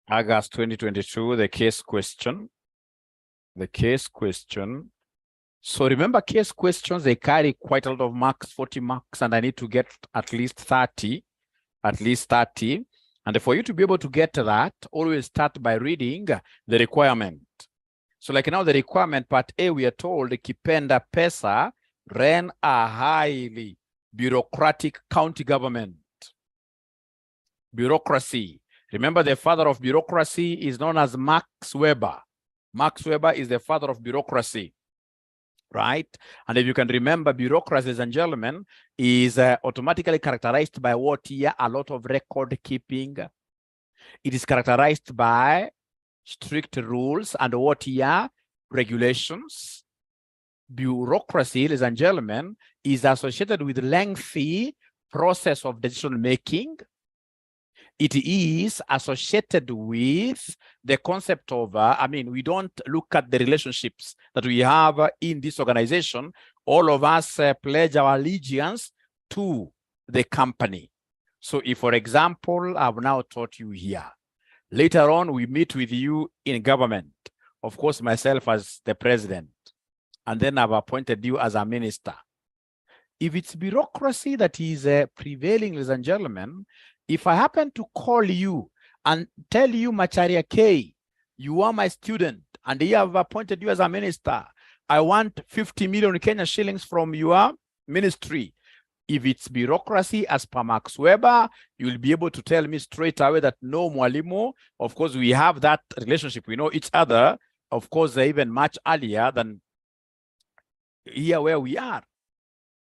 August 2022, the case question. The case question. So remember, case questions, they carry quite a lot of marks, 40 marks, and I need to get at least 30. And for you to be able to get that, always start by reading the requirement. So like now the requirement part A, we are told Kipenda Pesa ran a highly bureaucratic county government. Bureaucracy. Remember, the father of bureaucracy is known as Max Weber. Max Weber is the father of bureaucracy, right? And if you can remember, bureaucracy, ladies and gentlemen, is automatically characterized by what here? A lot of record keeping. It is characterized by strict rules and what here? Regulations. Bureaucracy, ladies and gentlemen, is associated with lengthy process of decision making. It is associated with the concept of, we don't look at the relationships that we have in this organization. All of us pledge our allegiance to the company. So if, for example, I've now taught you here, later on, we meet with you in government, of course, myself as the president, and then I've appointed you as a minister. If it's bureaucracy that is prevailing, ladies and gentlemen, if I happen to call you and tell you, Macharia K, you are my student, and here I've appointed you as a minister, I want 50 million Kenya shillings from your ministry. If it's bureaucracy as per Max Weber, you'll be able to tell me straight away that no, Mwalimu, of course, we have that relationship. We know each other, of course, even much earlier than here where we are.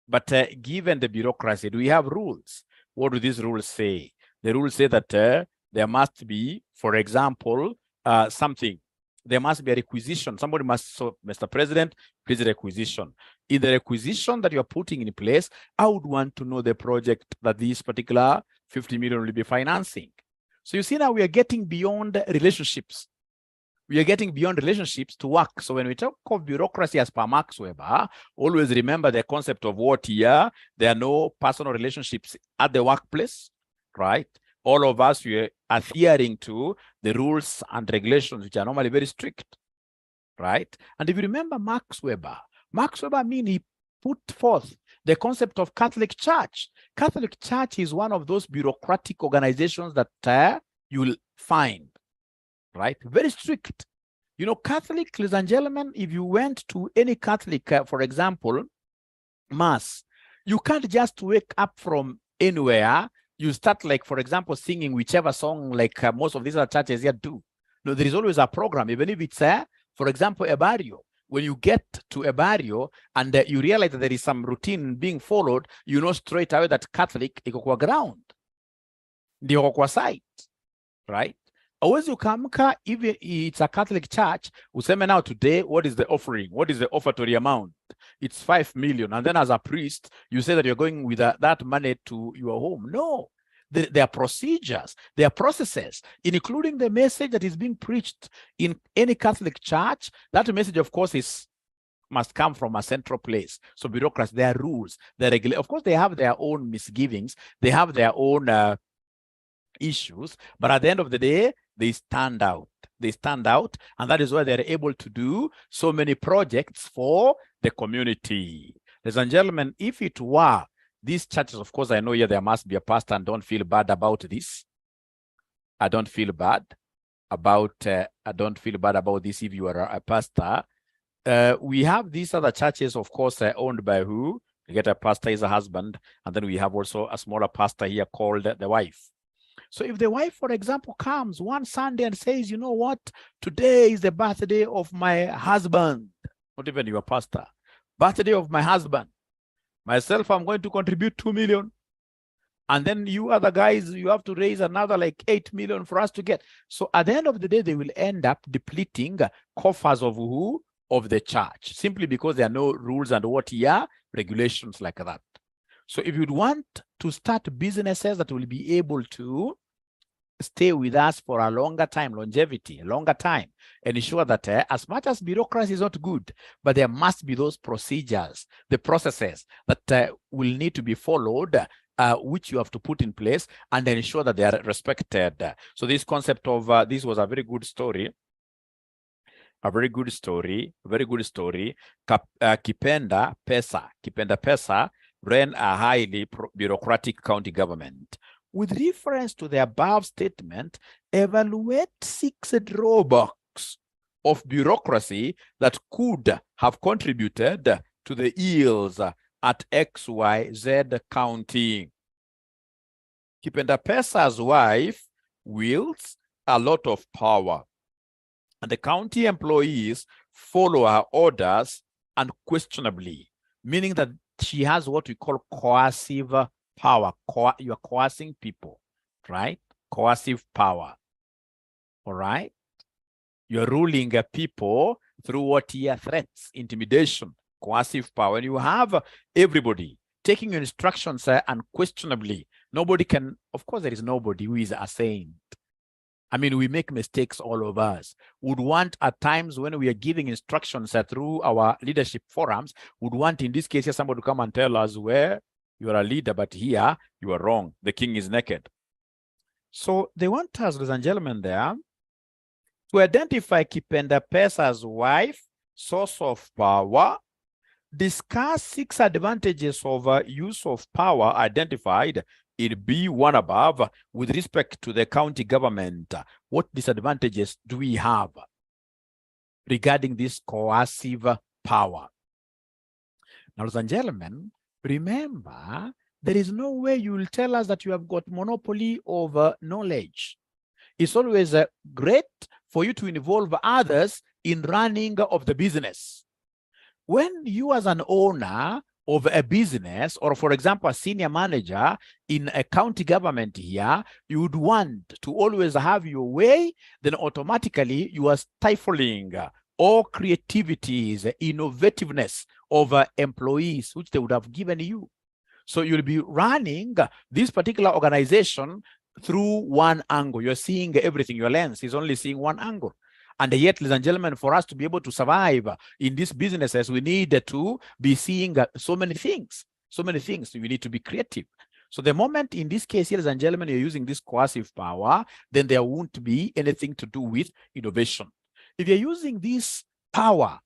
But given the bureaucracy, do we have rules? What do these rules say? The rules say that there must be, for example, something. There must be a requisition. Somebody must, so Mr. President, please requisition. In the requisition that you're putting in place, I would want to know the project that this particular 50 million will be financing. So you see now we are getting beyond relationships. We are getting beyond relationships to work. So when we talk of bureaucracy as per Max Weber, always remember the concept of what here, there are no personal relationships at the workplace, right? All of us, we are adhering to the rules and regulations, which are normally very strict, right? And if you remember Max Weber he put forth the concept of Catholic Church. Catholic Church is one of those bureaucratic organizations that you'll find, right? Very strict. You know, Catholic, ladies and gentlemen, if you went to any Catholic, for example, mass, you can't just wake up from anywhere. You start, like, for example, singing whichever song, like most of these other churches here do. No, there is always a program, even if it's, for example, a barrio. When you get to a barrio and you realize that there is some routine being followed, you know straight away that Catholic iko kwa ground, ndio kwa site, right? Always you come, even it's a Catholic church, useme now today, what is the offering? What is the offertory amount? It's 5 million. And then as a priest, you say that you're going with that money to your home. No, there are procedures, there are processes, including the message that is being preached in any Catholic church. That message, of course, must come from a central place. So bureaucrats, there are rules, there are of course, they have their own misgivings, they have their own issues, but at the end of the day, they stand out. They stand out, and that is why they're able to do so many projects for the community. Ladies and gentlemen, if it were these churches, of course, I know here there must be a pastor, and don't feel bad about this. I don't feel bad about this if you are a pastor. We have these other churches, of course, owned by who? You get a pastor is a husband, and then we have also a smaller pastor here called the wife. So if the wife, for example, comes one Sunday and says, you know what, today is the birthday of my husband, not even your pastor, birthday of my husband. Myself, I'm going to contribute 2 million. And then you other guys, you have to raise another like 8 million for us to get. So at the end of the day, they will end up depleting coffers of who? Of the church, simply because there are no rules and what here, regulations like that. So if you'd want to start businesses that will be able to stay with us for a longer time, longevity, a longer time, and ensure that as much as bureaucracy is not good, but there must be those procedures, the processes that will need to be followed, which you have to put in place and ensure that they are respected. So this concept of this was a very good story. A very good story, Kipenda Pesa ran a highly bureaucratic county government. With reference to the above statement, evaluate 6 drawbacks of bureaucracy that could have contributed to the ills at XYZ County. Kipenda Pesa's wife wields a lot of power, and the county employees follow her orders unquestionably, meaning that she has what we call coercive power. You're coercing people, right? Coercive power, all right? You're ruling people through what here? Threats, intimidation, coercive power. And you have everybody taking your instructions unquestionably. Nobody can, of course, there is nobody who is a saint. I mean, we make mistakes, all of us. Would want at times when we are giving instructions through our leadership forums, would want in this case here somebody to come and tell us where you are a leader, but here you are wrong. The king is naked. So they want us, ladies and gentlemen, there to identify Kipenda Pesa's wife, source of power, discuss 6 advantages of use of power identified in B1 above with respect to the county government. What disadvantages do we have regarding this coercive power? Now, ladies and gentlemen, remember, there is no way you will tell us that you have got monopoly over knowledge. It's always great for you to involve others in running of the business. When you as an owner of a business, or for example, a senior manager in a county government here, you would want to always have your way, then automatically you are stifling all creativities, innovativeness of employees, which they would have given you. So you'll be running this particular organization through one angle. You're seeing everything. Your lens is only seeing one angle. And yet, ladies and gentlemen, for us to be able to survive in these businesses, we need to be seeing so many things. So many things. We need to be creative. So the moment in this case, ladies and gentlemen, you're using this coercive power, then there won't be anything to do with innovation. If you're using this power,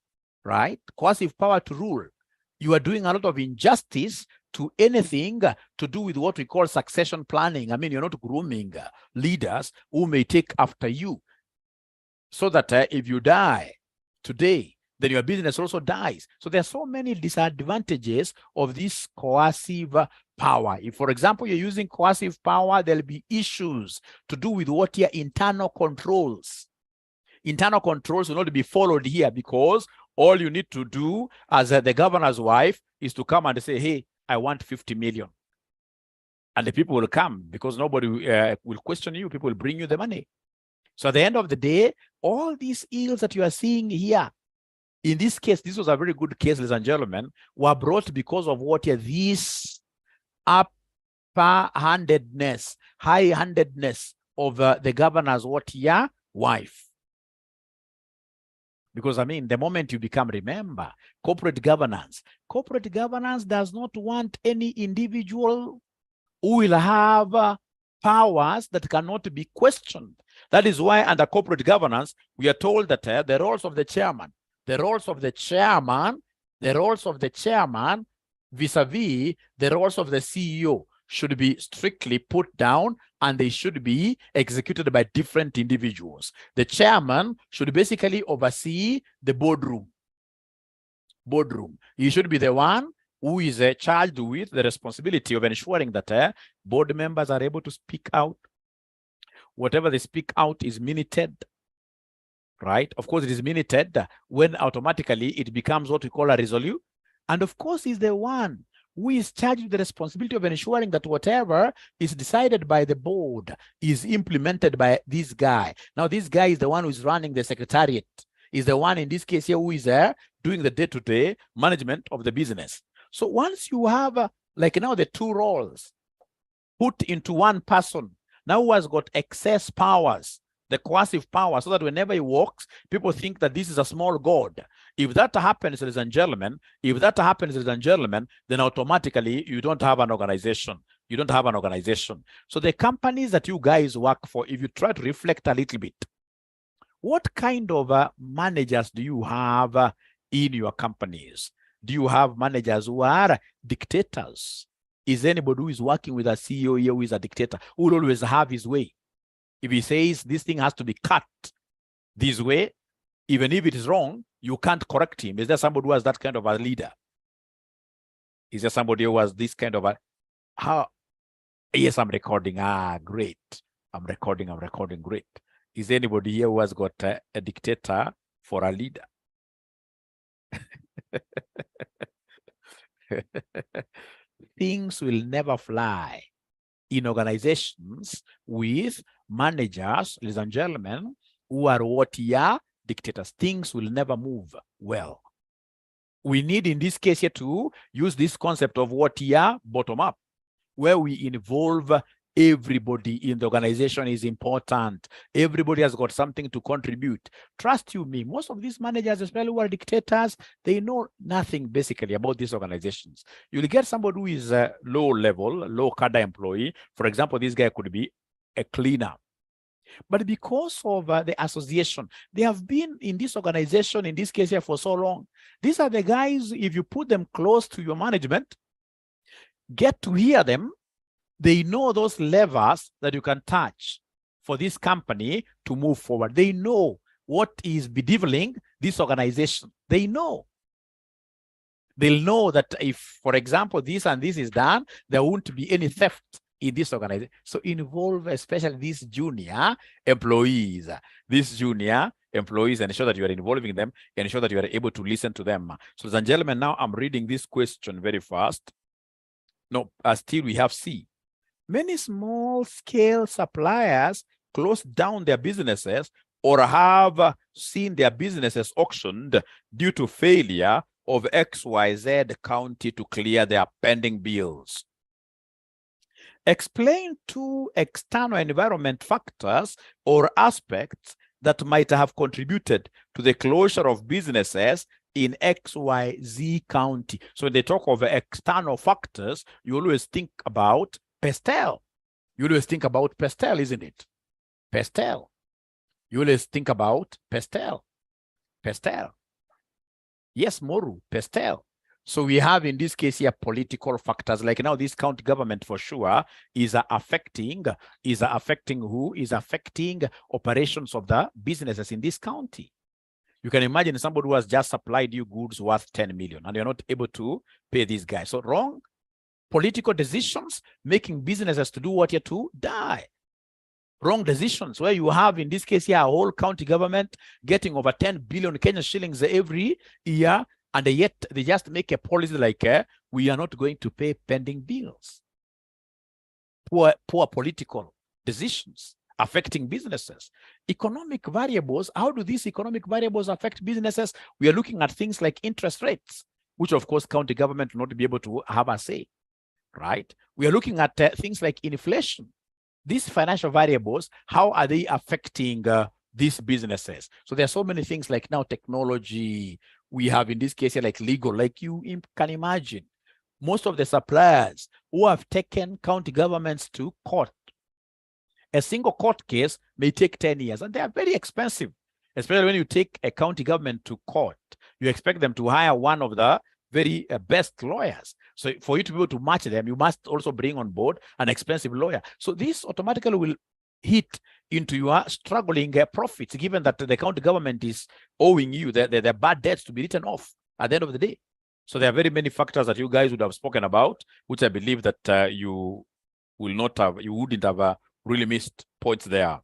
right, coercive power to rule, you are doing a lot of injustice to anything to do with what we call succession planning. I mean, you're not grooming leaders who may take after you, so that if you die today, then your business also dies. So there are so many disadvantages of this coercive power. If, for example, you're using coercive power, there'll be issues to do with what your internal controls. Internal controls will not be followed here, because all you need to do as the governor's wife is to come and say, hey, I want 50 million. And the people will come, because nobody will question you. People will bring you the money. So at the end of the day, all these ills that you are seeing here, in this case, this was a very good case, ladies and gentlemen, were brought because of what this upper-handedness, high-handedness of the governor's wife. Because, I mean, the moment you become, remember, corporate governance does not want any individual who will have powers that cannot be questioned. That is why under corporate governance, we are told that the roles of the chairman vis-a-vis the roles of the CEO should be strictly put down, and they should be executed by different individuals. The chairman should basically oversee the boardroom. He should be the one who is charged with the responsibility of ensuring that board members are able to speak out. Whatever they speak out is minuted, right? Of course, it is minuted when automatically it becomes what we call a resolution. And of course, he's the one who is charged with the responsibility of ensuring that whatever is decided by the board is implemented by this guy. Now, this guy is the one who is running the secretariat. Is the one in this case here who is doing the day-to-day management of the business. So once you have like now the two roles put into one person, now who has got excess powers, the coercive power, so that whenever he walks, people think that this is a small god. If that happens, ladies and gentlemen, then automatically you don't have an organization. You don't have an organization. So the companies that you guys work for, if you try to reflect a little bit, what kind of managers do you have in your companies? Do you have managers who are dictators? Is anybody who is working with a CEO here who is a dictator, who will always have his way? If he says this thing has to be cut this way, even if it is wrong, you can't correct him. Is there somebody who has that kind of a leader? Is there somebody who has this kind of a, how? Yes, I'm recording. Ah, great. I'm recording, great. Is anybody here who has got a dictator for a leader? Things will never fly in organizations with managers, ladies and gentlemen, who are what are dictators. Things will never move well. We need, in this case here, to use this concept of what are bottom up, where we involve everybody in the organization is important. Everybody has got something to contribute. Trust you me, most of these managers, especially who are dictators, they know nothing basically about these organizations. You'll get somebody who is a low level, low cadre employee. For example, this guy could be a cleaner. But because of the association, they have been in this organization, in this case here, for so long. These are the guys, if you put them close to your management, get to hear them, they know those levers that you can touch for this company to move forward. They know what is bedeviling this organization. They know. They'll know that if, for example, this and this is done, there won't be any theft in this organization. So involve especially these junior employees. These junior employees, and ensure that you are involving them, and ensure that you are able to listen to them. So, ladies and gentlemen, now I'm reading this question very fast. No, still we have C. Many small-scale suppliers close down their businesses or have seen their businesses auctioned due to failure of XYZ county to clear their pending bills. Explain 2 external environment factors or aspects that might have contributed to the closure of businesses in XYZ county. So when they talk of external factors, you always think about Pestel. You always think about Pestel, isn't it? Pestel. You always think about Pestel. Pestel. Yes, Moru, Pestel. So we have in this case here political factors. Like now this county government for sure is affecting who? Is affecting operations of the businesses in this county. You can imagine somebody who has just supplied you goods worth 10 million and you're not able to pay these guys. So wrong political decisions making businesses to do what you're to die. Wrong decisions where you have in this case here a whole county government getting over 10 billion Kenyan shillings every year, and yet they just make a policy like we are not going to pay pending bills. Poor political decisions affecting businesses. Economic variables, how do these economic variables affect businesses? We are looking at things like interest rates, which of course county government will not be able to have a say, right? We are looking at things like inflation. These financial variables, how are they affecting these businesses? So there are so many things like now technology. We have in this case here like legal, like you can imagine. Most of the suppliers who have taken county governments to court. A single court case may take 10 years and they are very expensive, especially when you take a county government to court. You expect them to hire one of the very best lawyers. So for you to be able to match them, you must also bring on board an expensive lawyer. So this automatically will hit into your struggling profits, given that the county government is owing you their bad debts to be written off at the end of the day. So there are very many factors that you guys would have spoken about, which I believe that you wouldn't have really missed points there.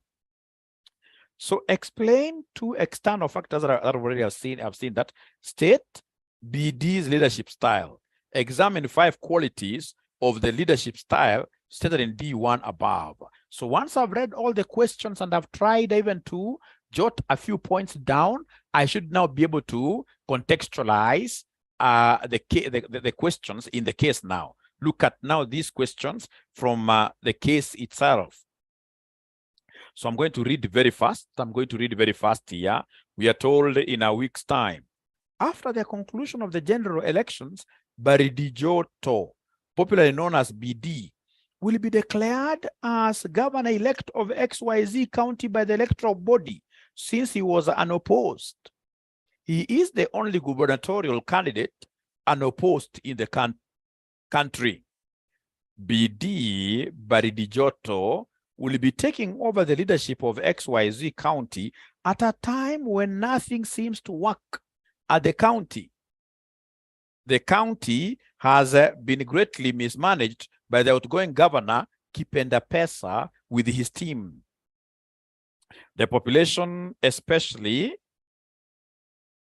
So explain 2 external factors that I've already seen that state BD's leadership style. Examine 5 qualities of the leadership style stated in D1 above. So once I've read all the questions and I've tried even to jot a few points down, I should now be able to contextualize the questions in the case now. Look at now these questions from the case itself. So I'm going to read very fast. Here. We are told in a week's time. After the conclusion of the general elections, Baridijoto, popularly known as BD, will be declared as governor-elect of XYZ County by the electoral body since he was unopposed. He is the only gubernatorial candidate unopposed in the country. BD Baridijoto will be taking over the leadership of XYZ County at a time when nothing seems to work at the county. The county has been greatly mismanaged by the outgoing governor, 𝐶𝐵𝐵𝐵𝐵𝐵, with his team. The population, especially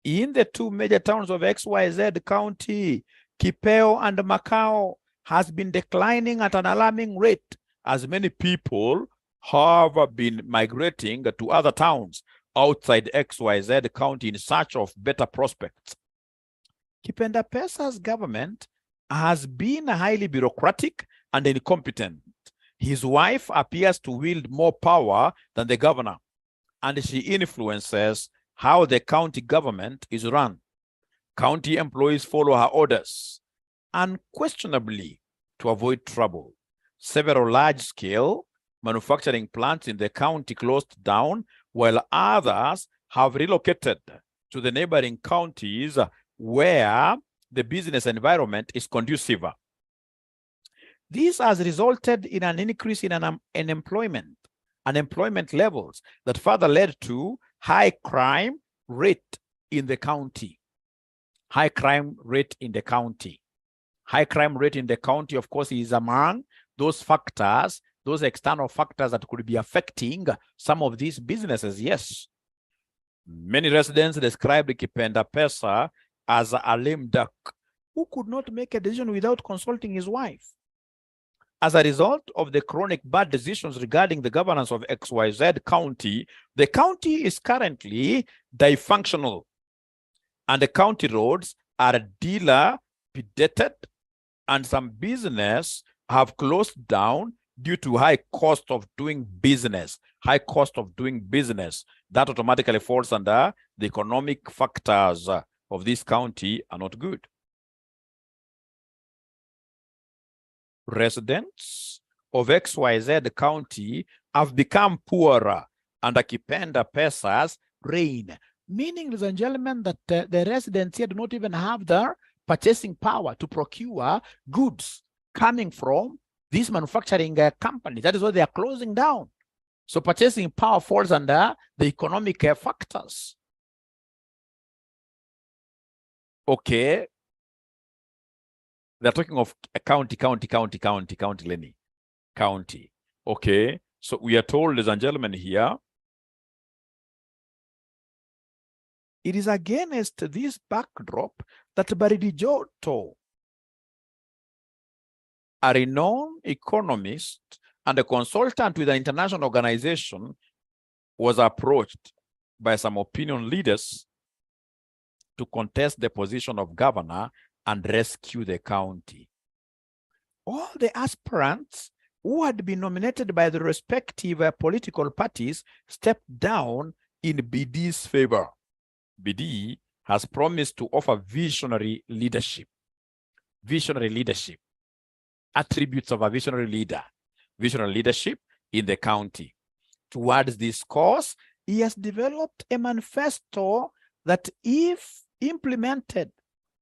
in the two major towns of XYZ County, Kipeo and Macau, has been declining at an alarming rate as many people have been migrating to other towns outside XYZ County in search of better prospects. 𝐶𝐵𝐵𝐵𝐵's government has been highly bureaucratic and incompetent. His wife appears to wield more power than the governor, and she influences how the county government is run. County employees follow her orders unquestionably to avoid trouble. Several large-scale manufacturing plants in the county closed down, while others have relocated to the neighboring counties where the business environment is conducive. This has resulted in an increase in unemployment levels that further led to high crime rate in the county. High crime rate in the county. High crime rate in the county, of course, is among those factors, those external factors that could be affecting some of these businesses, yes. Many residents described 𝐶𝐵𝐵𝐵𝐵 as a lame duck who could not make a decision without consulting his wife. As a result of the chronic bad decisions regarding the governance of XYZ County, the county is currently dysfunctional, and the county roads are dilapidated, and some business have closed down due to high cost of doing business. High cost of doing business. That automatically falls under the economic factors of this county are not good. Residents of XYZ County have become poorer under 𝐶𝐵𝐵𝐵𝐵's reign, meaning, ladies and gentlemen, that the residents here do not even have the purchasing power to procure goods coming from this manufacturing company. That is why they are closing down. So purchasing power falls under the economic factors. Okay. They're talking of a county, Lenny. County. Okay. So we are told, ladies and gentlemen, here, it is against this backdrop that Baridijoto, a renowned economist and a consultant with an international organization, was approached by some opinion leaders to contest the position of governor and rescue the county. All the aspirants who had been nominated by the respective political parties stepped down in BD's favor. BD has promised to offer visionary leadership. Visionary leadership. Attributes of a visionary leader. Visionary leadership in the county. Towards this cause, he has developed a manifesto that, if implemented,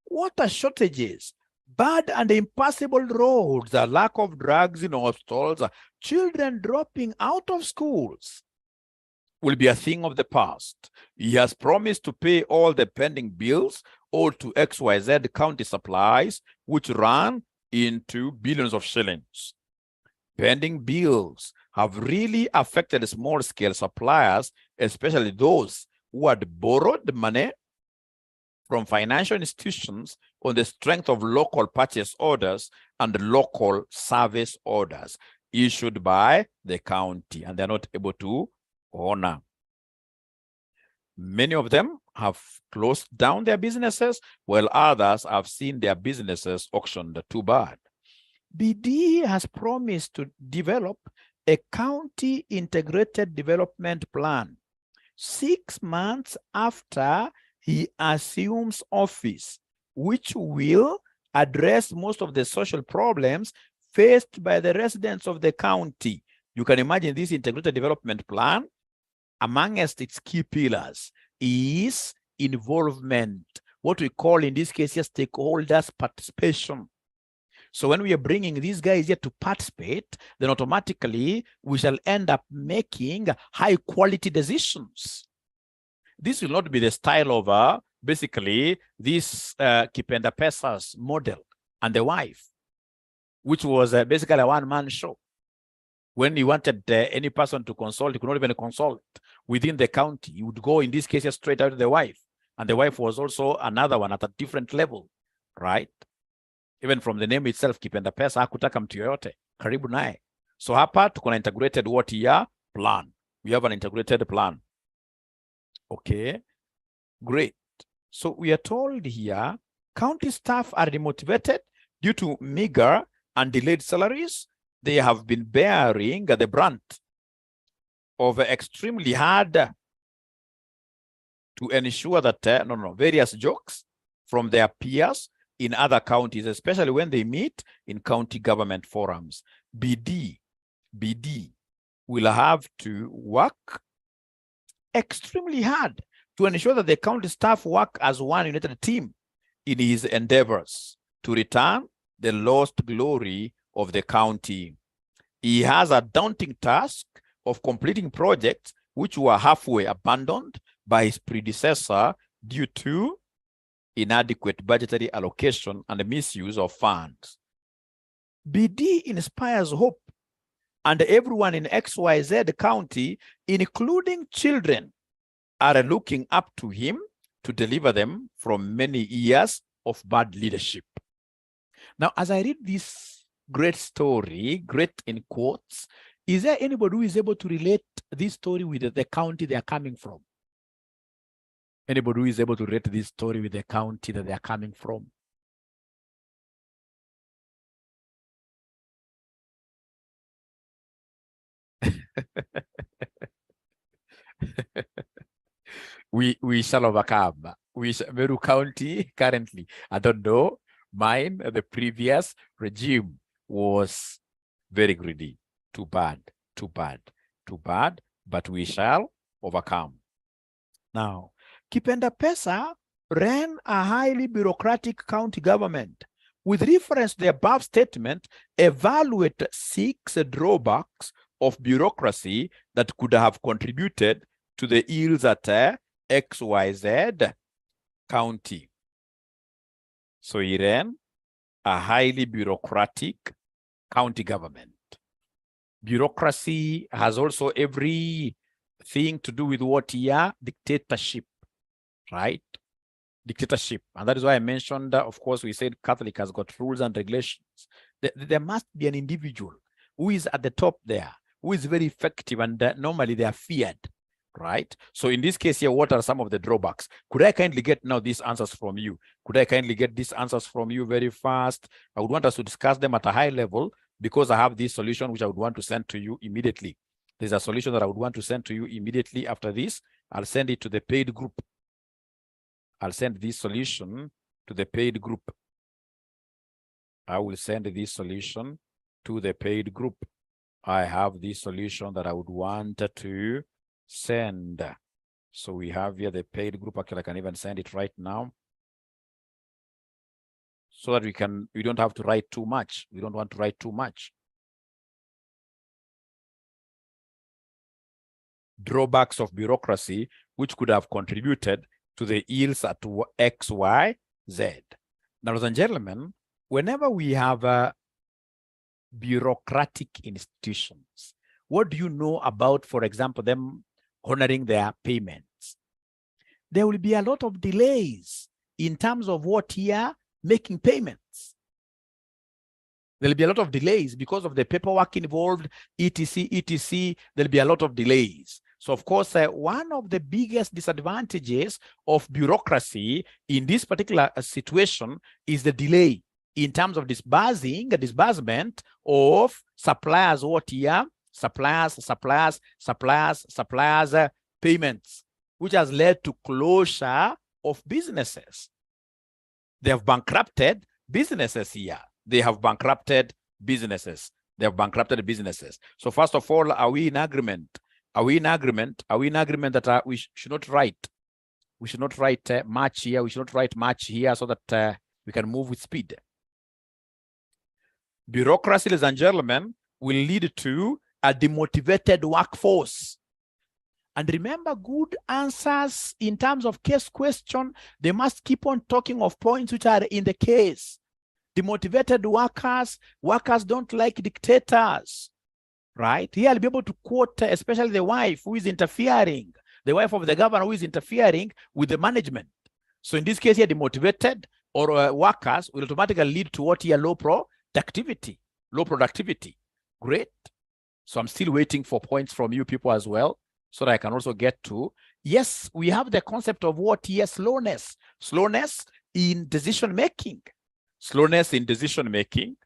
water shortages, bad and impassable roads, a lack of drugs in hospitals, children dropping out of schools, will be a thing of the past. He has promised to pay all the pending bills owed to XYZ County supplies, which run into billions of shillings. Pending bills have really affected small-scale suppliers, especially those who had borrowed money from financial institutions on the strength of local purchase orders and local service orders issued by the county, and they're not able to honor. Many of them have closed down their businesses, while others have seen their businesses auctioned. Too bad. BD has promised to develop a county integrated development plan 6 months after he assumes office, which will address most of the social problems faced by the residents of the county. You can imagine this integrated development plan, amongst its key pillars is involvement, what we call in this case here stakeholders participation. So when we are bringing these guys here to participate, then automatically we shall end up making high quality decisions. This will not be the style of basically this Kipenda Pesa's model and the wife, which was basically a one-man show. When he wanted any person to consult, he could not even consult within the county. He would go, in this case, straight out to the wife. And the wife was also another one at a different level, right? Even from the name itself, Kipenda Pesa, hakutaka mtu yoyote, karibu naye. So hapa tuko na integrated what year plan. We have an integrated plan. Okay, great. So we are told here, county staff are demotivated due to meager and delayed salaries. They have been bearing the brunt of extremely hard to ensure that various jokes from their peers in other counties, especially when they meet in county government forums. BD will have to work extremely hard to ensure that the county staff work as one united team in his endeavors to return the lost glory of the county. He has a daunting task of completing projects which were halfway abandoned by his predecessor due to inadequate budgetary allocation and the misuse of funds. BD inspires hope, and everyone in XYZ county, including children, are looking up to him to deliver them from many years of bad leadership. Now, as I read this great story, great in quotes, is there anybody who is able to relate this story with the county they are coming from? Anybody who is able to relate this story with the county that they are coming from? we shall overcome. Meru County currently, I don't know, mine, the previous regime was very greedy. Too bad, but we shall overcome. Now, Kipenda Pesa ran a highly bureaucratic county government. With reference to the above statement, evaluate 6 drawbacks of bureaucracy that could have contributed to the ills at XYZ county. So he ran a highly bureaucratic county government. Bureaucracy has also everything to do with what here? Dictatorship, right? Dictatorship. And that is why I mentioned, of course, we said Catholic has got rules and regulations. There must be an individual who is at the top there, who is very effective, and normally they are feared, right? So in this case here, what are some of the drawbacks? Could I kindly get now these answers from you? Could I kindly get these answers from you very fast? I would want us to discuss them at a high level because I have this solution which I would want to send to you immediately. There's a solution that I would want to send to you immediately after this. I'll send it to the paid group. I'll send this solution to the paid group. I will send this solution to the paid group. I have this solution that I would want to send. So we have here the paid group. Actually, I can even send it right now, so that we don't have to write too much. We don't want to write too much. Drawbacks of bureaucracy which could have contributed to the ills at XYZ. Now, ladies and gentlemen, whenever we have bureaucratic institutions, what do you know about, for example, them honoring their payments? There will be a lot of delays in terms of what here making payments. There'll be a lot of delays because of the paperwork involved, etc. There'll be a lot of delays. So, of course, one of the biggest disadvantages of bureaucracy in this particular situation is the delay in terms of disbursement of suppliers, what here? Suppliers, payments, which has led to closure of businesses. They have bankrupted businesses here. They have bankrupted businesses. They have bankrupted businesses. So first of all, are we in agreement? Are we in agreement? Are we in agreement that we should not write? We should not write much here. We should not write much here so that we can move with speed. Bureaucracy, ladies and gentlemen, will lead to a demotivated workforce. And remember, good answers in terms of case question, they must keep on talking of points which are in the case. Demotivated workers don't like dictators, right? Here I'll be able to quote especially the wife who is interfering, the wife of the governor who is interfering with the management. So in this case here, demotivated or workers will automatically lead to what here? Low productivity. Great. So I'm still waiting for points from you people as well, so that I can also get to, yes, we have the concept of what here? Slowness in decision making. Slowness in decision making.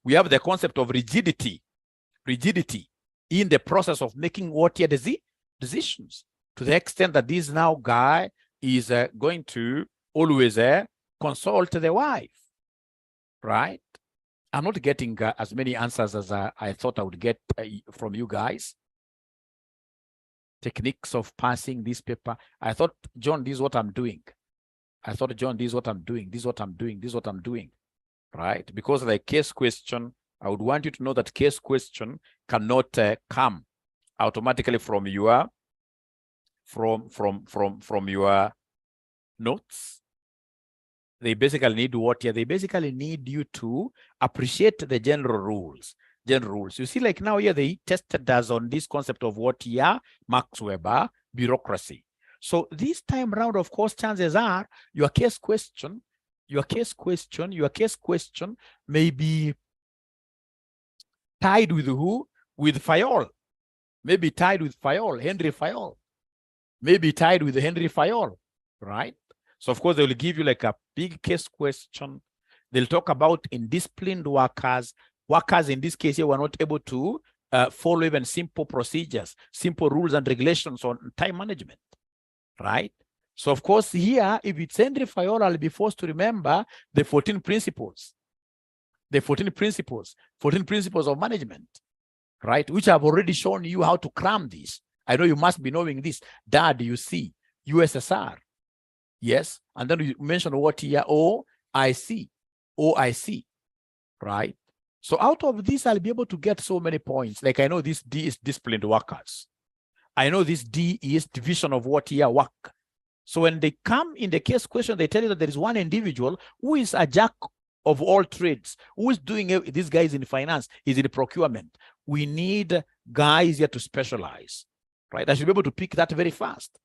We have the concept of rigidity in the process of making what here? Decisions, to the extent that this now guy is going to always consult the wife, right? I'm not getting as many answers as I thought I would get from you guys. Techniques of passing this paper. I thought, John, this is what I'm doing. This is what I'm doing, right? Because of the case question, I would want you to know that case question cannot come automatically from your from your notes. They basically need what here? They basically need you to appreciate the general rules. You see, like now here, they tested us on this concept of what here? Max-Weber bureaucracy. So this time around, of course, chances are your case question may be tied with who? With Fayol. Maybe tied with Fayol, Henry Fayol. Maybe tied with Henry Fayol, right? So of course, they will give you like a big case question. They'll talk about indisciplined workers. Workers in this case here were not able to follow even simple procedures, simple rules and regulations on time management, right? So of course here, if it's Henry Fayol, I'll be forced to remember the 14 principles. The 14 principles of management, right? Which I've already shown you how to cram this. I know you must be knowing this. Dad, you see, USSR. Yes, and then you mentioned what here? OIC, right? So out of this, I'll be able to get so many points. Like I know this D is disciplined workers. I know this D is division of what here? Work. So when they come in the case question, they tell you that there is one individual who is a jack of all trades, who is doing it. This guy is in finance, is in procurement. We need guys here to specialize, right? I should be able to pick that very fast,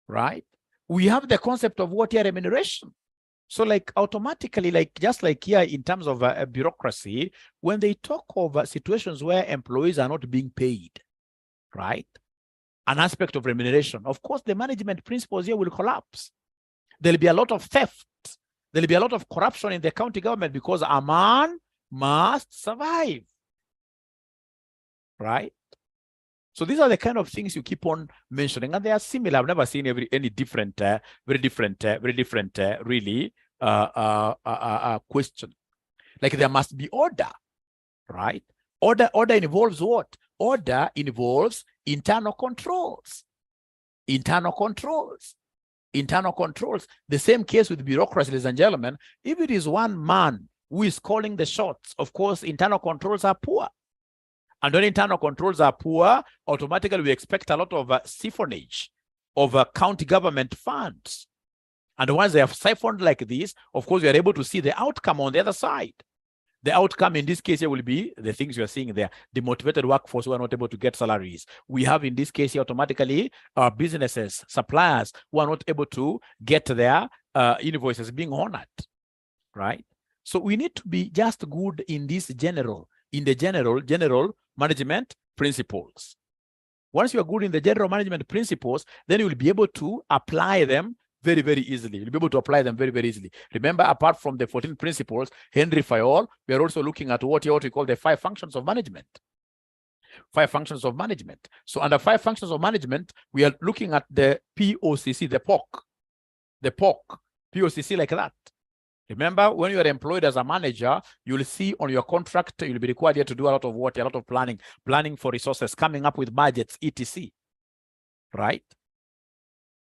right? We have the concept of what here? Remuneration. So like automatically, like just like here in terms of bureaucracy, when they talk of situations where employees are not being paid, right? An aspect of remuneration, of course, the management principles here will collapse. There'll be a lot of theft. There'll be a lot of corruption in the county government because a man must survive, right? So these are the kind of things you keep on mentioning, and they are similar. I've never seen any different, very different, really question. Like there must be order, right? Order involves what? Order involves internal controls. The same case with bureaucracy, ladies and gentlemen. If it is one man who is calling the shots, of course, internal controls are poor. And when internal controls are poor, automatically we expect a lot of siphonage of county government funds. And once they have siphoned like this, of course, we are able to see the outcome on the other side. The outcome in this case here will be the things you are seeing there. The motivated workforce who are not able to get salaries. We have in this case here automatically businesses, suppliers who are not able to get their invoices being honored, right? So we need to be just good in this general management principles. Once you are good in the general management principles, then you will be able to apply them very, very easily. You'll be able to apply them very, very easily. Remember, apart from the 14 principles, Henry Fayol, we are also looking at what we call the 5 functions of management. 5 functions of management. So under 5 functions of management, we are looking at the POCC, the POC, POCC like that. Remember, when you are employed as a manager, you'll see on your contract, you'll be required here to do a lot of what? A lot of planning for resources, coming up with budgets, etc. Right?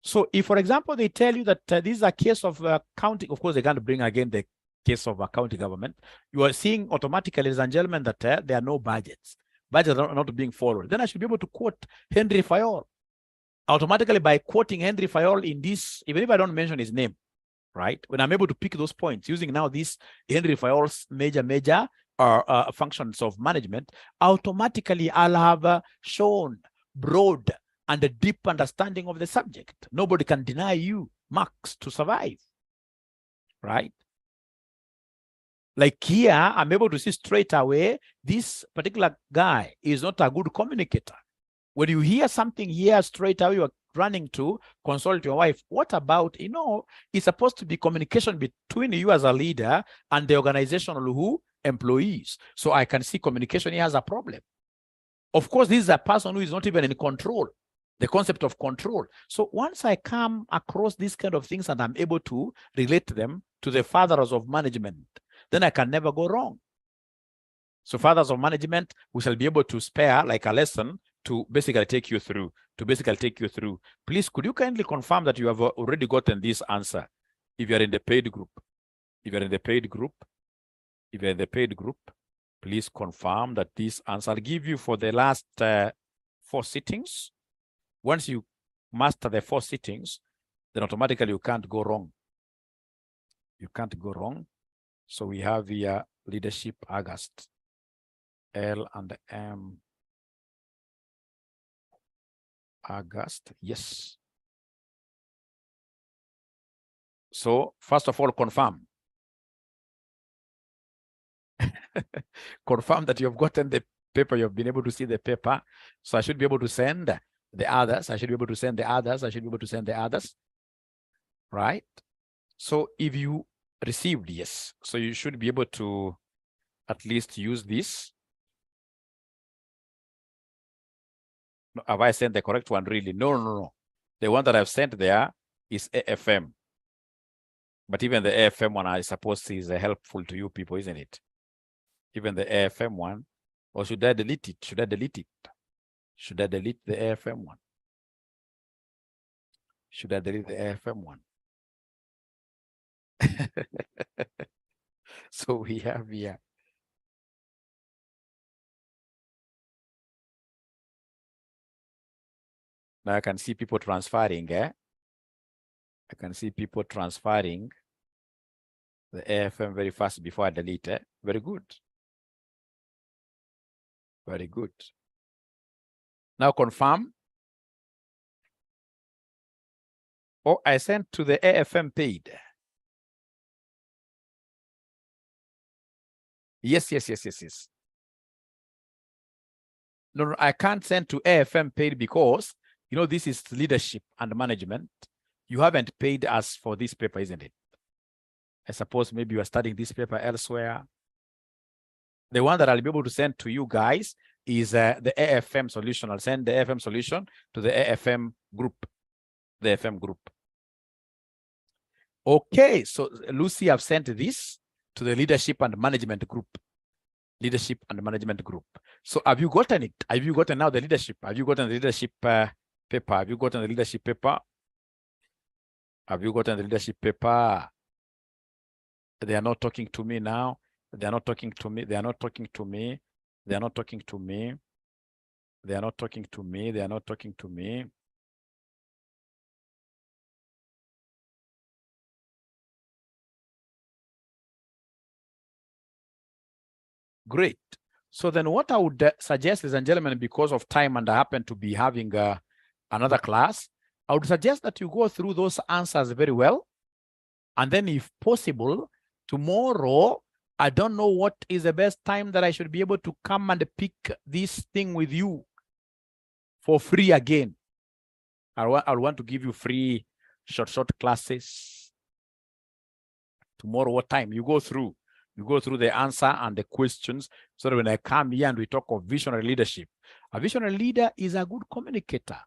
So if, for example, they tell you that this is a case of county, of course, they can't bring again the case of a county government. You are seeing automatically, ladies and gentlemen, that there are no budgets. Budgets are not being followed. Then I should be able to quote Henry Fayol. Automatically, by quoting Henry Fayol in this, even if I don't mention his name, right? When I'm able to pick those points using now this Henry Fayol's major functions of management, automatically I'll have shown broad and a deep understanding of the subject. Nobody can deny you marks to survive, right? Like here, I'm able to see straight away, this particular guy is not a good communicator. When you hear something here, straight away, you're running to consult your wife. What about, it's supposed to be communication between you as a leader and the organizational employees. So I can see communication here has a problem. Of course, this is a person who is not even in control, the concept of control. So once I come across these kind of things and I'm able to relate them to the fathers of management, then I can never go wrong. So fathers of management, we shall be able to spare like a lesson to basically take you through, Please, could you kindly confirm that you have already gotten this answer? If you're in the paid group, please confirm that this answer I'll give you for the last 4 sittings. Once you master the 4 sittings, then automatically you can't go wrong. So we have here leadership August, L and M. August, yes. So first of all, confirm. Confirm that you've gotten the paper, you've been able to see the paper. So I should be able to send the others. Right? So if you received, yes. So you should be able to at least use this. Have I sent the correct one really? No. The one that I've sent there is AFM. But even the AFM one, I suppose, is helpful to you people, isn't it? Even the AFM one. Or should I delete it? Should I delete the AFM one? Should I delete the AFM one? So we have here. Now I can see people transferring, I can see people transferring the AFM very fast before I delete it. Very good. Now confirm. Oh, I sent to the AFM paid. Yes. No, I can't send to AFM paid because, this is leadership and management. You haven't paid us for this paper, isn't it? I suppose maybe you are studying this paper elsewhere. The one that I'll be able to send to you guys is the AFM solution. I'll send the AFM solution to the AFM group. Okay, so Lucy, I've sent this to the leadership and management group. So have you gotten it? Have you gotten now the leadership? Have you gotten the leadership paper? Have you gotten the leadership paper? They are not talking to me now. They are not talking to me. Great. So then what I would suggest, ladies and gentlemen, because of time and I happen to be having another class, I would suggest that you go through those answers very well. And then if possible, tomorrow, I don't know what is the best time that I should be able to come and pick this thing with you for free again. I want to give you free short classes. Tomorrow, what time? You go through the answer and the questions, so that when I come here and we talk of visionary leadership, a visionary leader is a good communicator.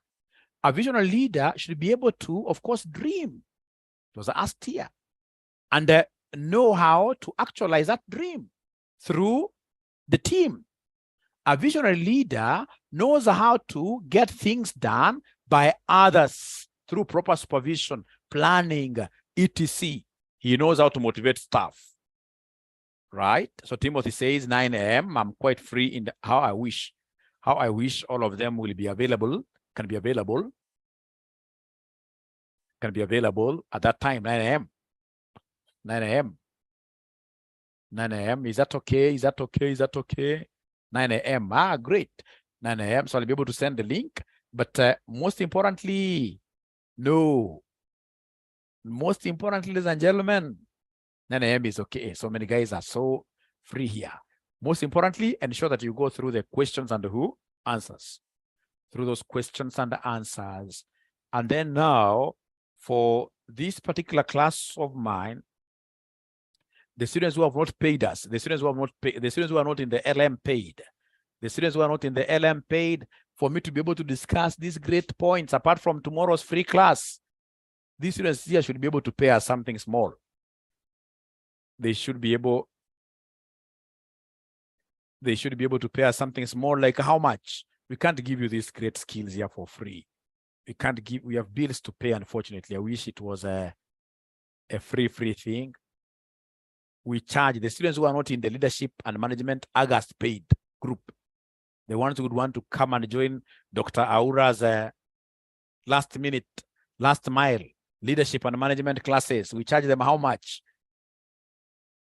A visionary leader should be able to, of course, dream. It was asked here. And know how to actualize that dream through the team. A visionary leader knows how to get things done by others through proper supervision, planning, etc. He knows how to motivate staff, right? So Timothy says 9 a.m. I'm quite free in the, how I wish all of them will be available, can be available at that time, 9 a.m. 9 a.m. 9 a.m. Is that okay? Is that okay? Is that okay? 9 a.m. Ah, great. 9 a.m. So I'll be able to send the link. But most importantly, no. Most importantly, ladies and gentlemen, 9 a.m. is okay. So many guys are so free here. Most importantly, ensure that you go through the questions and the answers. Through those questions and the answers. And then now, for this particular class of mine, the students who have not paid us, the students who have not paid, the students who are not in the LM paid, the students who are not in the LM paid, for me to be able to discuss these great points apart from tomorrow's free class, these students here should be able to pay us something small. They should be able to pay us something small, like how much? We can't give you these great skills here for free. We can't give, we have bills to pay, unfortunately. I wish it was a free thing. We charge the students who are not in the leadership and management August paid group. The ones who would want to come and join Dr. Aura's last mile leadership and management classes. We charge them how much?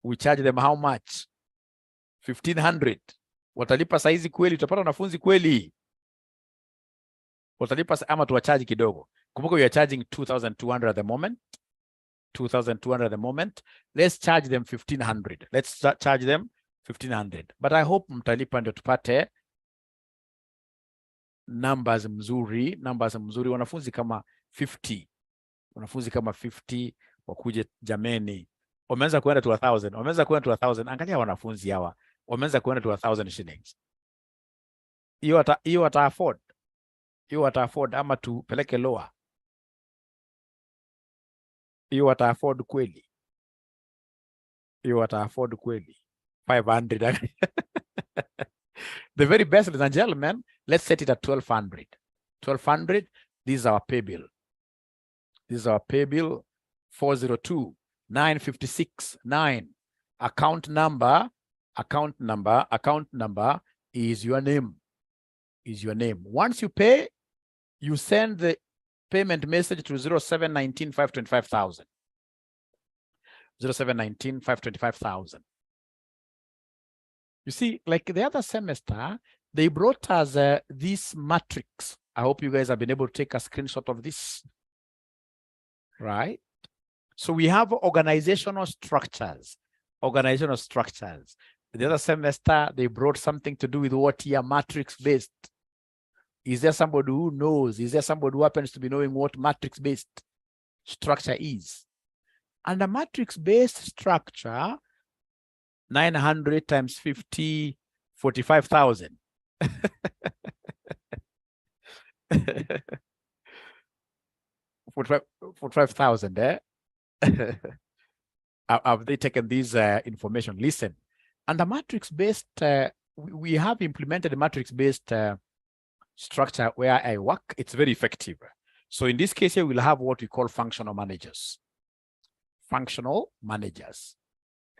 We charge them how much? 1,500. Watalipa saizi kweli, utapata wanafunzi kweli. Watalipa ama tuwacharge kidogo. Kumbuka we are charging 2,200 at the moment. 2,200 at the moment. Let's charge them 1,500. Let's charge them 1,500. But I hope mtalipa ndio tupate numbers mzuri. Wanafunzi kama 50. Wanafunzi kama 50 wakuje jameni. Wameanza kuenda to 1,000. Wameanza kuenda to 1,000. Angalia wanafunzi hawa. Wameanza kuenda to 1,000 shillings. Hiyo wata afford. Hiyo wata afford ama tupeleke lower. Hiyo wata afford kweli. Hiyo wata afford kweli. 500. The very best, ladies and gentlemen, let's set it at 1,200. 1,200, this is our pay bill. This is our pay bill, 402-956-9. Account number is your name. Is your name. Once you pay, you send the payment message to 0719-525,000. 0719-525,000. You see, like the other semester, they brought us this matrix. I hope you guys have been able to take a screenshot of this. Right? So we have organizational structures. Organizational structures. The other semester, they brought something to do with what here, matrix-based. Is there somebody who knows? Is there somebody who happens to be knowing what matrix-based structure is? And a matrix-based structure, 900 times 50, 45,000. 45,000, eh? Have they taken this information? Listen, and the matrix-based, we have implemented a matrix-based structure where I work. It's very effective. So in this case here, we'll have what we call functional managers. Functional managers,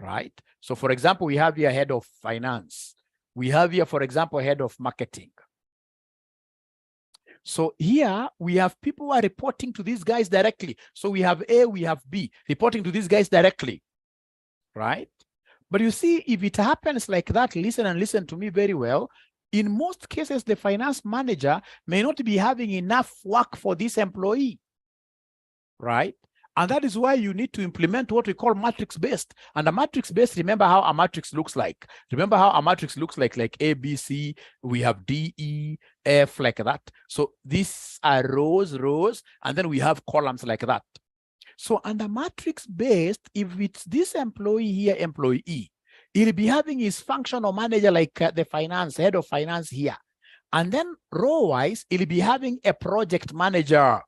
right? So for example, we have here head of finance. We have here, for example, head of marketing. So here we have people who are reporting to these guys directly. So we have A, we have B, reporting to these guys directly, right? But you see, if it happens like that, listen to me very well. In most cases, the finance manager may not be having enough work for this employee, right? And that is why you need to implement what we call matrix-based. And a matrix-based, remember how a matrix looks like. Remember how a matrix looks like A, B, C, we have D, E, F, like that. So these are rows, and then we have columns like that. So under matrix-based, if it's this employee here, employee E, he'll be having his functional manager like the finance, head of finance here. And then row-wise, he'll be having a project manager.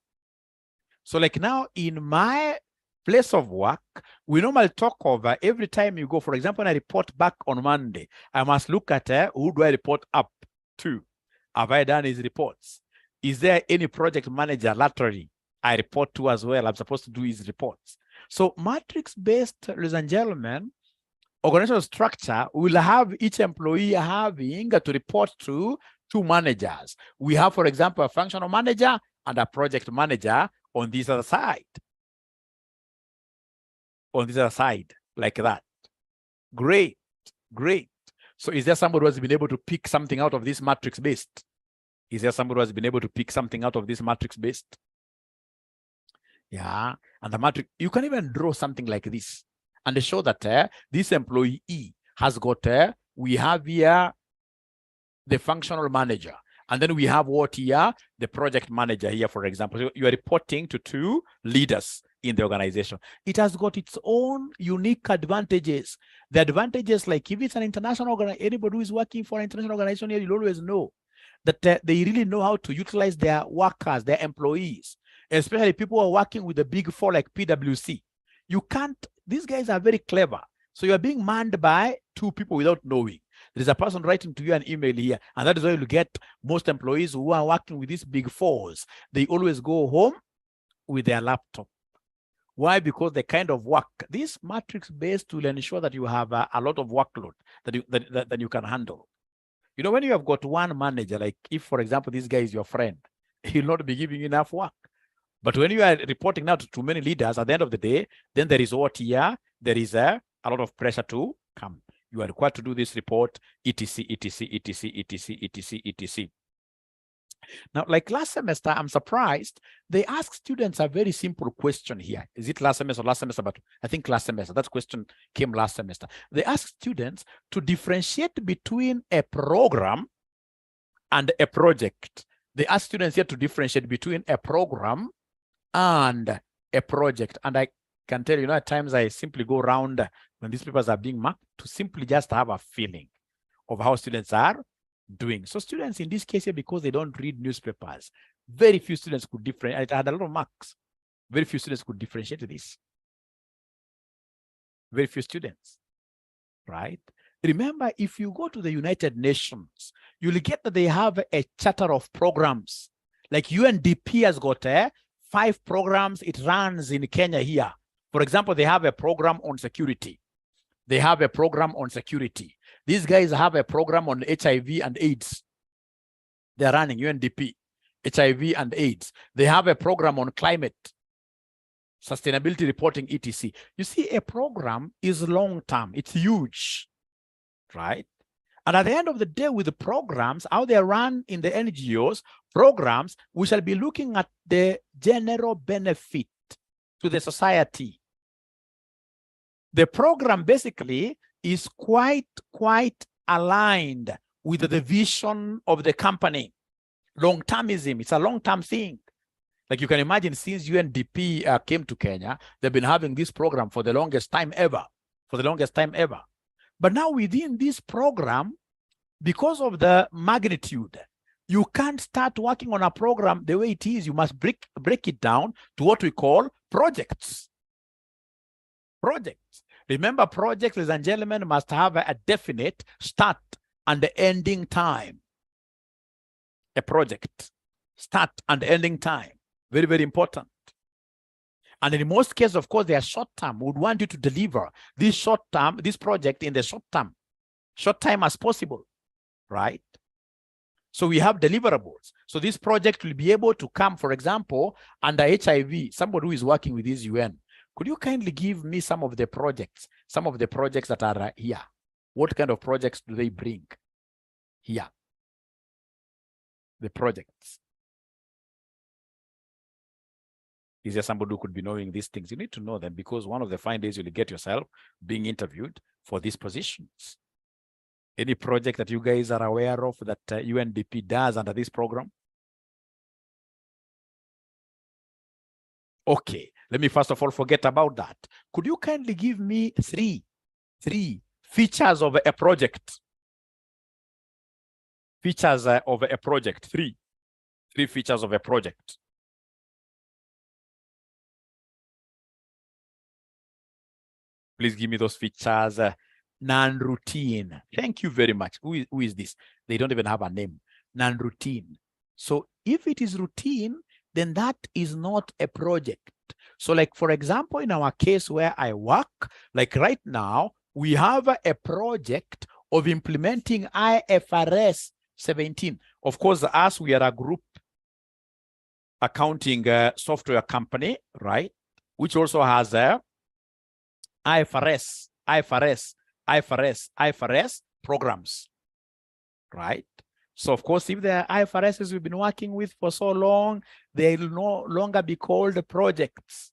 So like now in my place of work, we normally talk of every time you go. For example, when I report back on Monday, I must look at who do I report up to? Have I done his reports? Is there any project manager laterally I report to as well? I'm supposed to do his reports. So matrix-based, ladies and gentlemen, organizational structure will have each employee having to report to two managers. We have, for example, a functional manager and a project manager on this other side. On this other side, like that. Great, great. So is there somebody who has been able to pick something out of this matrix-based? Is there somebody who has been able to pick something out of this matrix-based? Yeah, and the matrix, you can even draw something like this and show that this employee has got, we have here the functional manager, and then we have what here? The project manager here, for example. So you are reporting to two leaders in the organization. It has got its own unique advantages. The advantages, like if it's an international organization, anybody who is working for an international organization here, you'll always know that they really know how to utilize their workers, their employees, especially people who are working with the big four like PwC. You can't, these guys are very clever. So you're being manned by two people without knowing. There's a person writing to you an email here, and that is why you'll get most employees who are working with these big fours. They always go home with their laptop. Why? Because the kind of work, this matrix-based will ensure that you have a lot of workload that you can handle. You know, when you have got one manager, like if, for example, this guy is your friend, he'll not be giving you enough work. But when you are reporting now to too many leaders, at the end of the day, then there is what here? There is a lot of pressure to come. You are required to do this report, etc., etc., etc., etc., etc., etc. Now, like last semester, I'm surprised they asked students a very simple question here. Is it last semester or last semester? But I think last semester. That question came last semester. They asked students to differentiate between a program and a project. They asked students here to differentiate between a program and a project. And I can tell you, at times I simply go around when these papers are being marked to simply just have a feeling of how students are doing. So students in this case here, because they don't read newspapers, very few students could differentiate. I had a lot of marks. Very few students could differentiate this. Very few students, right? Remember, if you go to the United Nations, you'll get that they have a charter of programs. Like UNDP has got 5 programs it runs in Kenya here. For example, they have a program on security. They have a program on security. These guys have a program on HIV and AIDS. They're running UNDP, HIV and AIDS. They have a program on climate, sustainability reporting, etc. You see, a program is long-term. It's huge, right? And at the end of the day, with the programs, how they run in the NGOs, programs, we shall be looking at the general benefit to the society. The program basically is quite aligned with the vision of the company. Long-termism, it's a long-term thing. Like you can imagine, since UNDP came to Kenya, they've been having this program for the longest time ever, But now within this program, because of the magnitude, you can't start working on a program the way it is. You must break it down to what we call projects. Projects. Remember, projects, ladies and gentlemen, must have a definite start and ending time. A project, start and ending time. Very, very important. And in most cases, of course, they are short term. We would want you to deliver this project in the short time as possible, right? So we have deliverables. So this project will be able to come, for example, under HIV, somebody who is working with this UN. Could you kindly give me some of the projects that are here? What kind of projects do they bring here? The projects. Is there somebody who could be knowing these things? You need to know them, because one of the fine days you'll get yourself being interviewed for these positions. Any project that you guys are aware of that UNDP does under this program? Okay, let me first of all forget about that. Could you kindly give me three features of a project? Features of a project. Three features of a project. Please give me those features. Non-routine. Thank you very much. Who is this? They don't even have a name. Non-routine. So if it is routine, then that is not a project. So like, for example, in our case where I work, like right now, we have a project of implementing IFRS 17. Of course, as we are a group accounting software company, right? Which also has a IFRS programs, right? So of course, if the IFRSs we've been working with for so long, they will no longer be called projects.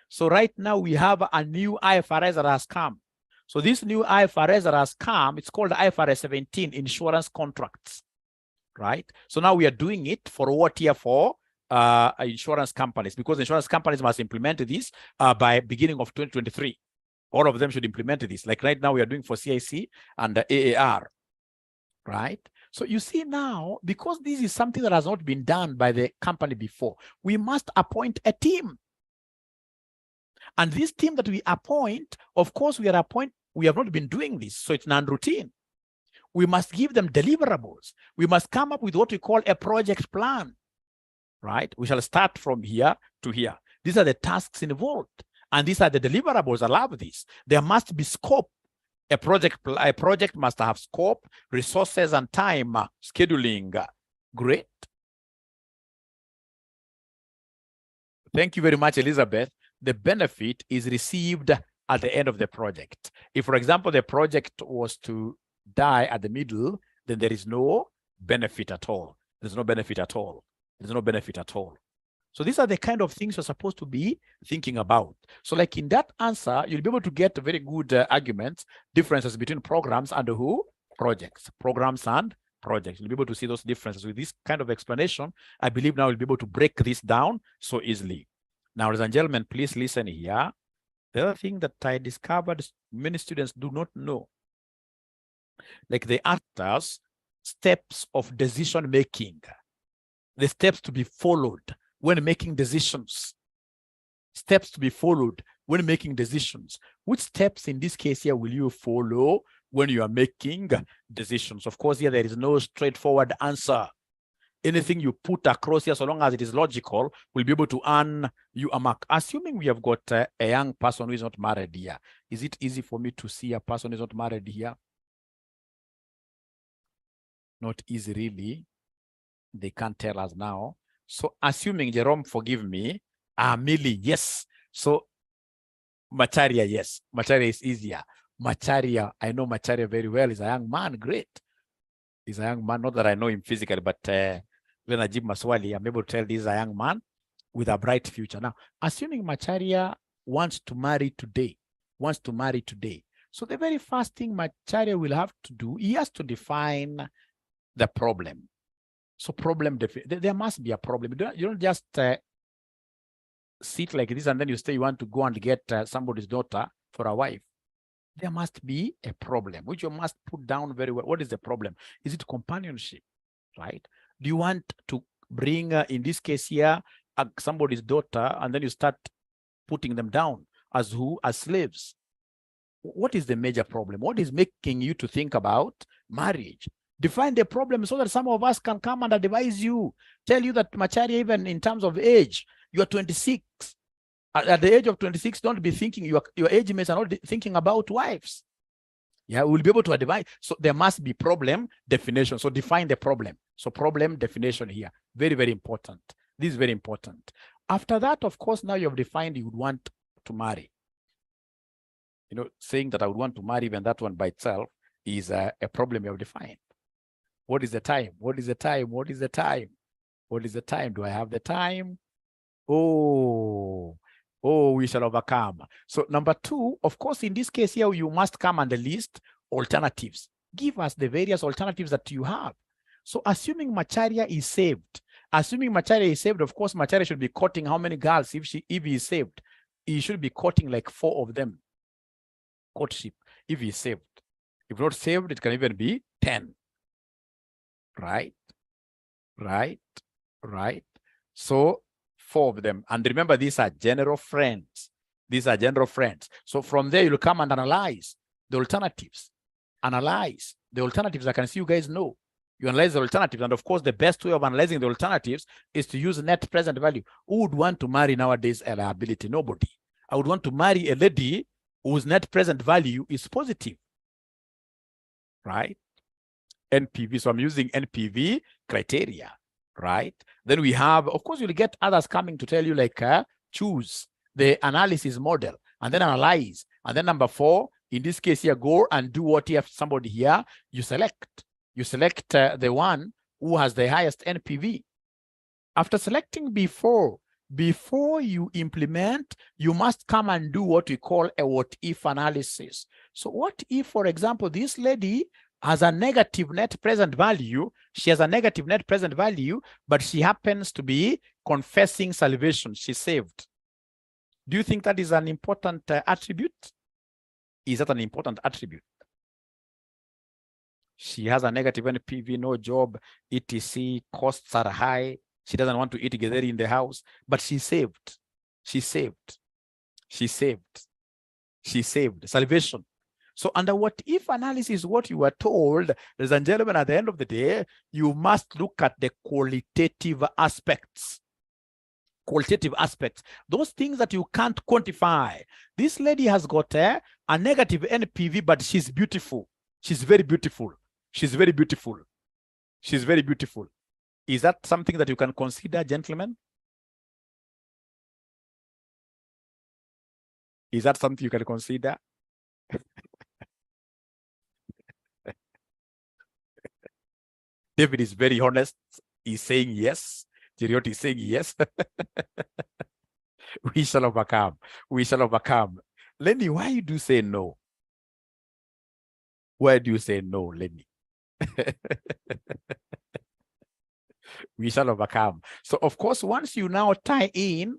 So right now we have a new IFRS that has come. So this new IFRS that has come, it's called IFRS 17, insurance contracts, right? So now we are doing it for what year? For insurance companies, because insurance companies must implement this by beginning of 2023. All of them should implement this. Like right now we are doing for CIC and AAR, right? So you see now, because this is something that has not been done by the company before, we must appoint a team. And this team that we appoint, of course, we have not been doing this, so it's non-routine. We must give them deliverables. We must come up with what we call a project plan, right? We shall start from here to here. These are the tasks involved, and these are the deliverables. I love this. There must be scope. A project must have scope, resources, and time scheduling. Great. Thank you very much, Elizabeth. The benefit is received at the end of the project. If, for example, the project was to die at the middle, then there is no benefit at all. There's no benefit at all. There's no benefit at all. So these are the kind of things you're supposed to be thinking about. So like in that answer, you'll be able to get very good arguments, differences between programs and projects, programs and projects. You'll be able to see those differences with this kind of explanation. I believe now you'll be able to break this down so easily. Now, ladies and gentlemen, please listen here. The other thing that I discovered many students do not know, like the actors, steps of decision making, the steps to be followed when making decisions, steps to be followed when making decisions. Which steps in this case here will you follow when you are making decisions? Of course, here there is no straightforward answer. Anything you put across here, so long as it is logical, will be able to earn you a mark. Assuming we have got a young person who is not married here, is it easy for me to see a person who is not married here? Not easy, really. They can't tell us now. So assuming, Jerome, forgive me, Millie, yes. So Macharia, yes. Macharia is easier. Macharia, I know Macharia very well. He's a young man, great. He's a young man, not that I know him physically, but when Najib Maswali, I'm able to tell this is a young man with a bright future. Now, assuming Macharia wants to marry today, so the very first thing Macharia will have to do, he has to define the problem. So problem, there must be a problem. You don't just sit like this and then you say you want to go and get somebody's daughter for a wife. There must be a problem, which you must put down very well. What is the problem? Is it companionship, right? Do you want to bring, in this case here, somebody's daughter, and then you start putting them down as who? As slaves. What is the major problem? What is making you to think about marriage? Define the problem so that some of us can come and advise you, tell you that Macharia, even in terms of age, you are 26. At the age of 26, don't be thinking, your age mates are not thinking about wives. Yeah, we'll be able to advise. So there must be problem definition. So define the problem. So problem definition here. Very, very important. This is very important. After that, of course, now you have defined you would want to marry. You know, saying that I would want to marry, even that one by itself is a problem you have defined. What is the time? What is the time? What is the time? What is the time? Do I have the time? Oh, we shall overcome. So number two, of course, in this case here, you must come and list alternatives. Give us the various alternatives that you have. So assuming Macharia is saved, of course, Macharia should be courting how many girls if he is saved? He should be courting like 4 of them. Courtship, if he is saved. If not saved, it can even be 10. Right. So 4 of them. And remember, these are general friends. These are general friends. So from there, you'll come and analyze the alternatives. Analyze the alternatives. I can see you guys know. You analyze the alternatives. And of course, the best way of analyzing the alternatives is to use net present value. Who would want to marry nowadays a liability? Nobody. I would want to marry a lady whose net present value is positive, right? NPV. So I'm using NPV criteria, right? Then we have, of course, you'll get others coming to tell you like choose the analysis model and then analyze. And then number 4, in this case here, go and do what you have somebody here, you select. You select the one who has the highest NPV. After selecting before you implement, you must come and do what we call a what if analysis. So what if, for example, this lady has a negative net present value, she has a negative net present value, but she happens to be confessing salvation, she's saved. Do you think that is an important attribute? Is that an important attribute? She has a negative NPV, no job, etc. Costs are high. She doesn't want to eat githeri in the house, but she saved. She saved. She saved. She saved. Salvation. So under what if analysis, what you are told, ladies and gentlemen, at the end of the day, you must look at the qualitative aspects. Qualitative aspects. Those things that you can't quantify. This lady has got a negative NPV, but she's beautiful. She's very beautiful. She's very beautiful. She's very beautiful. Is that something that you can consider, gentlemen? Is that something you can consider? David is very honest. He's saying yes. Jeriot is saying yes. We shall overcome. We shall overcome. Lenny, why you do say no? Why do you say no, Lenny? We shall overcome. So, of course, once you now tie in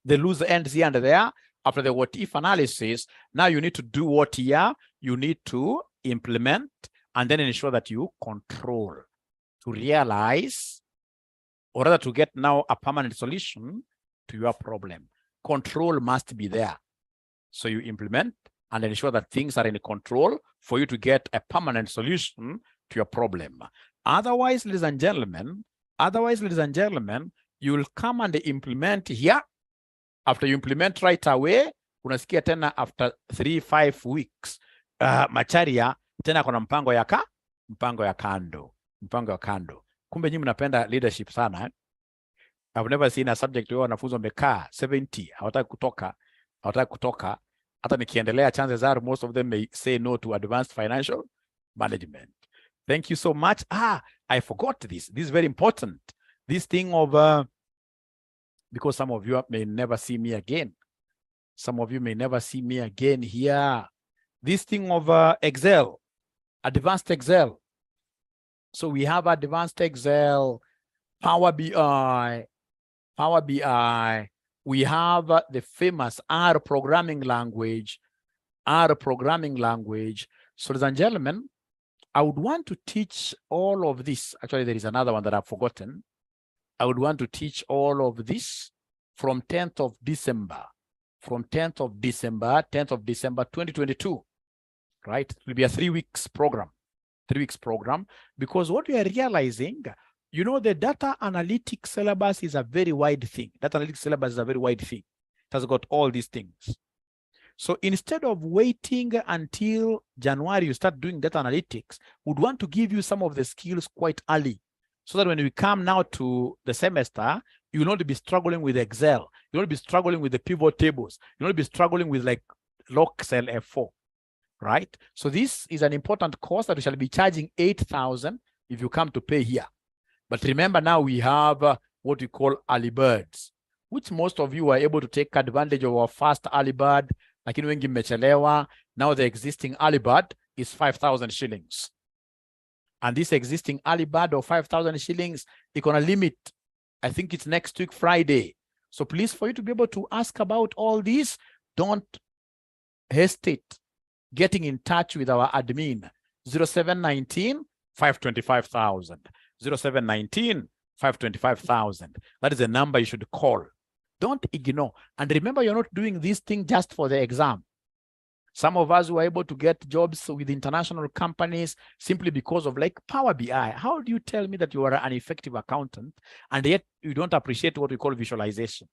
the loose ends here and there, after the what if analysis, now you need to do what here? You need to implement and then ensure that you control to realize, or rather to get now a permanent solution to your problem. Control must be there. So you implement and ensure that things are in control for you to get a permanent solution to your problem. Otherwise, ladies and gentlemen, you will come and implement here. After you implement right away, unasikia tena after 3-5 weeks, Macharia tena kuna mpango ya kando. Kumbe nyinyi mnapenda leadership sana. I've never seen a subject where wanafunzi wamekaa 70, hawataki kutoka. Hata nikiendelea, chances are most of them may say no to advanced financial management. Thank you so much. I forgot this. This is very important. This thing of, because some of you may never see me again. Some of you may never see me again here. This thing of Excel, advanced Excel. So we have advanced Excel, Power BI. We have the famous R programming language. So, ladies and gentlemen, I would want to teach all of this. Actually, there is another one that I've forgotten. I would want to teach all of this from 10th of December. From 10th of December 2022. Right? It will be a 3 weeks program. 3 weeks program. Because what we are realizing, you know, the data analytics syllabus is a very wide thing. Data analytics syllabus is a very wide thing. It has got all these things. So instead of waiting until January, you start doing data analytics, we'd want to give you some of the skills quite early, so that when we come now to the semester, you will not be struggling with Excel. You will not be struggling with the pivot tables. You will not be struggling with like Locel F4, right? So this is an important course that we shall be charging 8,000 if you come to pay here. But remember, now we have what we call early birds, which most of you are able to take advantage of our first early bird. Lakini wengi mmechelewa. Now the existing early bird is 5,000 shillings. And this existing early bird of 5,000 shillings, it's going to limit. I think it's next week, Friday. So please, for you to be able to ask about all this, don't hesitate getting in touch with our admin, 0719 525,000. 0719 525,000. That is the number you should call. Don't ignore. And remember, you're not doing this thing just for the exam. Some of us were able to get jobs with international companies simply because of like Power BI. How do you tell me that you are an effective accountant and yet you don't appreciate what we call visualization?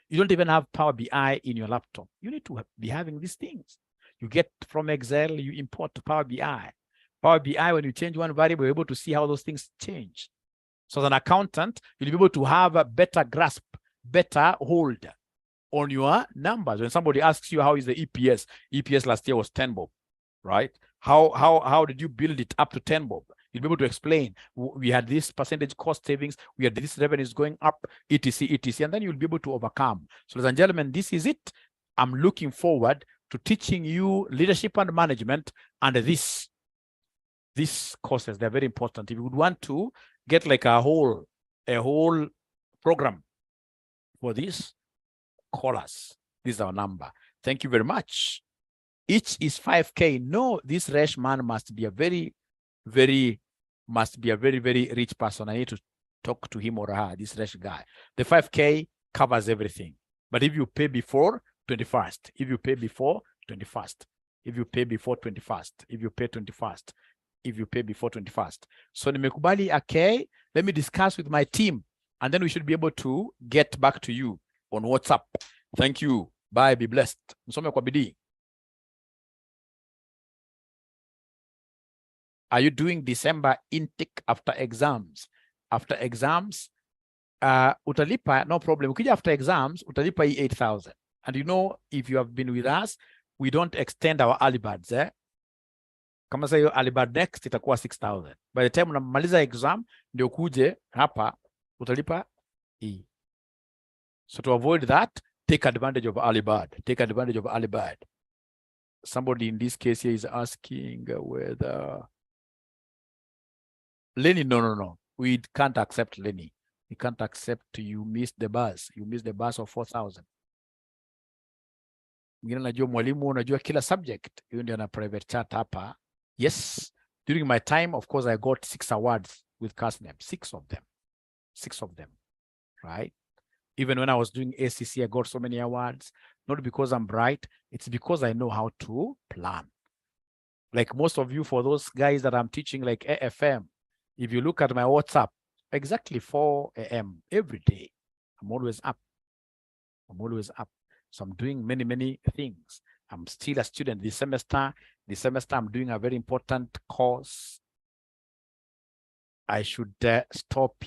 You don't even have Power BI in your laptop. You need to be having these things. You get from Excel, you import to Power BI. Power BI, when you change one variable, you're able to see how those things change. So as an accountant, you'll be able to have a better grasp, better hold on your numbers. When somebody asks you how is the EPS, EPS last year was 10 bob, right? How did you build it up to 10 bob? You'll be able to explain, we had this percentage cost savings, we had this revenues going up, etc, etc, and then you'll be able to overcome. So ladies and gentlemen, this is it. I'm looking forward to teaching you leadership and management, and these courses, they're very important. If you would want to get like a whole program for this, call us. This is our number. Thank you very much. Each is 5K. No, this rash man must be a very, very rich person. I need to talk to him or her, this rash guy. The 5K covers everything. But if you pay before 21st, if you pay before 21st, if you pay before 21st, if you pay 21st, if you pay before 21st. So nimekubali, okay, let me discuss with my team, and then we should be able to get back to you on WhatsApp. Thank you. Bye. Be blessed. Msome kwa bidii. Are you doing December intake after exams? After exams, utalipa, no problem. Ukija after exams, utalipa 8,000. And you know, if you have been with us, we don't extend our early birds. Kama sasa hiyo early bird next itakuwa 6,000. By the time unamaliza exam, ndio kuje hapa, utalipa hii. So to avoid that, take advantage of early bird. Take advantage of early bird. Somebody in this case here is asking whether Lenny, no. We can't accept Lenny. We can't accept you missed the bus. You missed the bus of 4,000. Mwingine najua mwalimu unajua kila subject. Hiyo ndio na private chat hapa. Yes, during my time, of course, I got 6 awards with CASNEM. 6 of them. 6 of them, right? Even when I was doing ACC, I got so many awards. Not because I'm bright. It's because I know how to plan. Like most of you, for those guys that I'm teaching, like AFM, if you look at my WhatsApp, exactly 4 a.m. every day, I'm always up. I'm always up. So I'm doing many things. I'm still a student this semester. This semester, I'm doing a very important course. I should stop